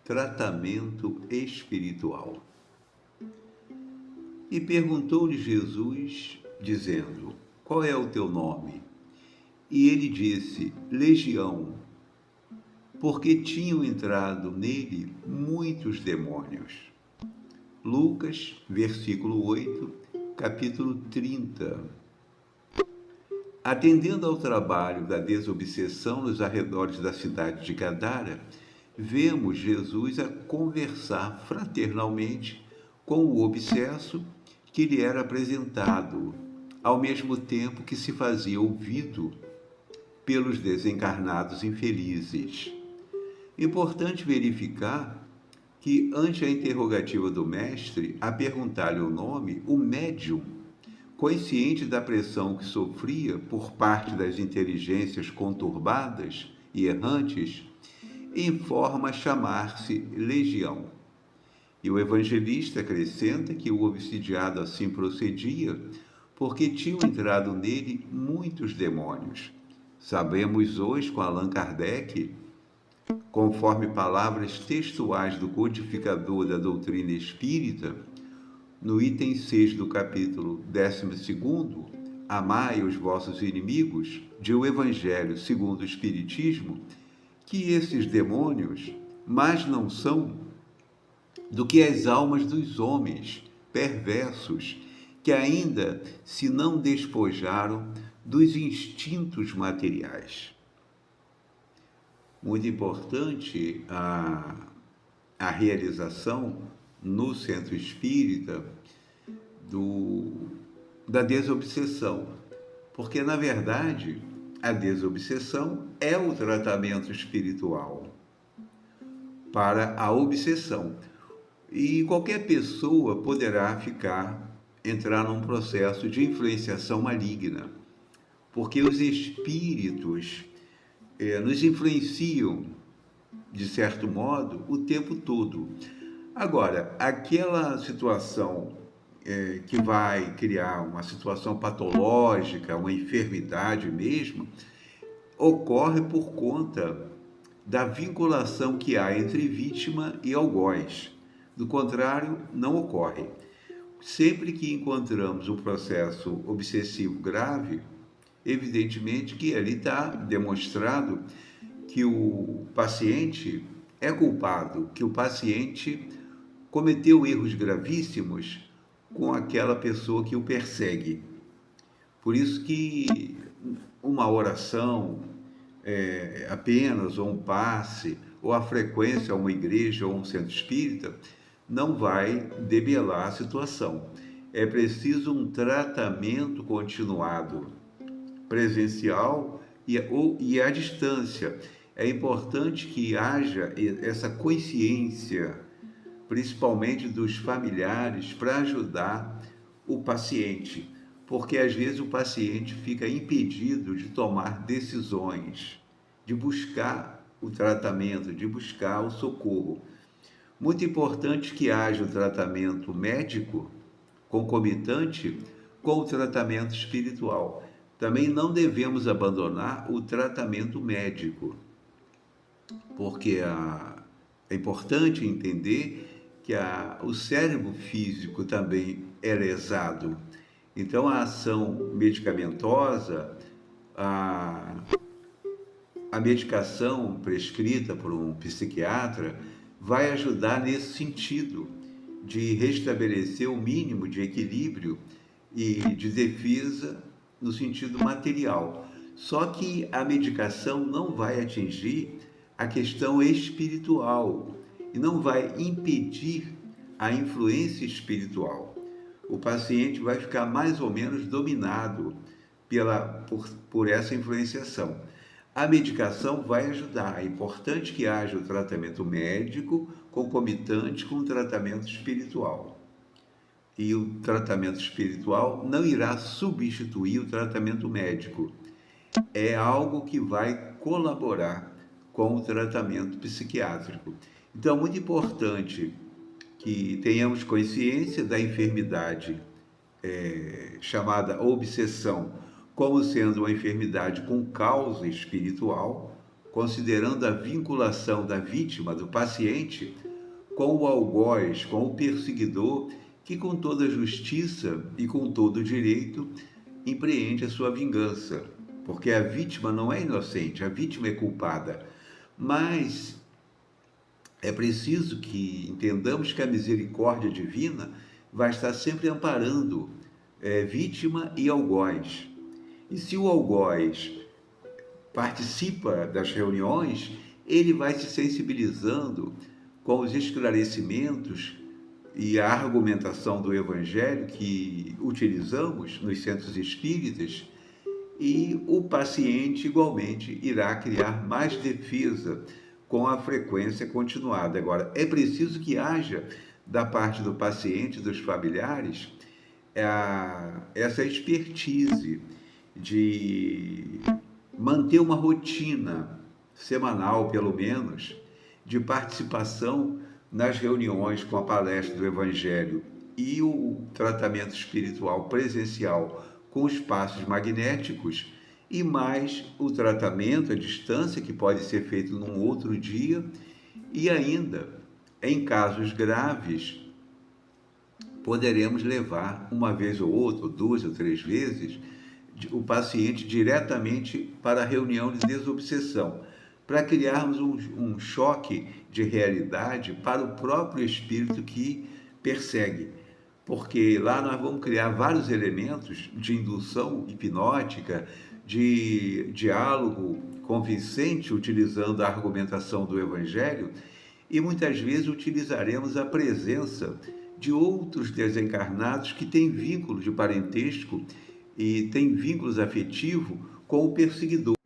tratamento espiritual. E perguntou-lhe Jesus, dizendo: Qual é o teu nome? E ele disse: Legião, porque tinham entrado nele muitos demônios. Lucas, versículo 8, capítulo 30. Atendendo ao trabalho da desobsessão nos arredores da cidade de Gadara, vemos Jesus a conversar fraternalmente com o obsesso que lhe era apresentado, ao mesmo tempo que se fazia ouvido pelos desencarnados infelizes. Importante verificar que, ante a interrogativa do mestre, a perguntar-lhe o nome, o médium, consciente da pressão que sofria por parte das inteligências conturbadas e errantes, informa chamar-se Legião. E o evangelista acrescenta que o obsidiado assim procedia porque tinham entrado nele muitos demônios. Sabemos hoje, com Allan Kardec, conforme palavras textuais do codificador da doutrina espírita, no item 6 do capítulo 12, Amai os vossos inimigos, de O Evangelho segundo o Espiritismo, que esses demônios mais não são do que as almas dos homens perversos, que ainda se não despojaram dos instintos materiais. Muito importante a realização no centro espírita da desobsessão, porque, na verdade, a desobsessão é o tratamento espiritual para a obsessão. E qualquer pessoa poderá entrar num processo de influenciação maligna, porque os espíritos nos influenciam, de certo modo, o tempo todo. Agora, aquela situação que vai criar uma situação patológica, uma enfermidade mesmo, ocorre por conta da vinculação que há entre vítima e algoz. Do contrário, não ocorre. Sempre que encontramos um processo obsessivo grave, evidentemente que ali está demonstrado que o paciente é culpado, que o paciente cometeu erros gravíssimos com aquela pessoa que o persegue. Por isso que uma oração apenas, ou um passe, ou a frequência a uma igreja ou um centro espírita, não vai debelar a situação. É preciso um tratamento continuado, presencial e à distância. É importante que haja essa consciência, principalmente dos familiares, para ajudar o paciente, porque às vezes o paciente fica impedido de tomar decisões, de buscar o tratamento, de buscar o socorro. Muito importante que haja o tratamento médico concomitante com o tratamento espiritual. Também não devemos abandonar o tratamento médico, porque é importante entender que o cérebro físico também é lesado. Então, a ação medicamentosa, a medicação prescrita por um psiquiatra, vai ajudar nesse sentido, de restabelecer o mínimo de equilíbrio e de defesa no sentido material. Só que a medicação não vai atingir a questão espiritual e não vai impedir a influência espiritual. O paciente vai ficar mais ou menos dominado por essa influenciação. A medicação vai ajudar. É importante que haja o tratamento médico concomitante com o tratamento espiritual. E o tratamento espiritual não irá substituir o tratamento médico. É algo que vai colaborar com o tratamento psiquiátrico. Então, é muito importante que tenhamos consciência da enfermidade chamada obsessão, como sendo uma enfermidade com causa espiritual, considerando a vinculação da vítima, do paciente, com o algoz, com o perseguidor, que com toda justiça e com todo direito empreende a sua vingança, porque a vítima não é inocente, a vítima é culpada. Mas é preciso que entendamos que a misericórdia divina vai estar sempre amparando vítima e algoz. E se o algoz participa das reuniões, ele vai se sensibilizando com os esclarecimentos e a argumentação do Evangelho que utilizamos nos centros espíritas, e o paciente igualmente irá criar mais defesa com a frequência continuada. Agora, é preciso que haja da parte do paciente, dos familiares, essa expertise de manter uma rotina semanal, pelo menos, de participação nas reuniões com a palestra do Evangelho e o tratamento espiritual presencial com os passos magnéticos, e mais o tratamento à distância, que pode ser feito num outro dia, e ainda, em casos graves, poderemos levar uma vez ou outra, ou duas ou três vezes, o paciente diretamente para a reunião de desobsessão, para criarmos um choque de realidade para o próprio espírito que persegue. Porque lá nós vamos criar vários elementos de indução hipnótica, de diálogo convincente, utilizando a argumentação do Evangelho, e muitas vezes utilizaremos a presença de outros desencarnados que têm vínculos de parentesco e têm vínculos afetivos com o perseguidor.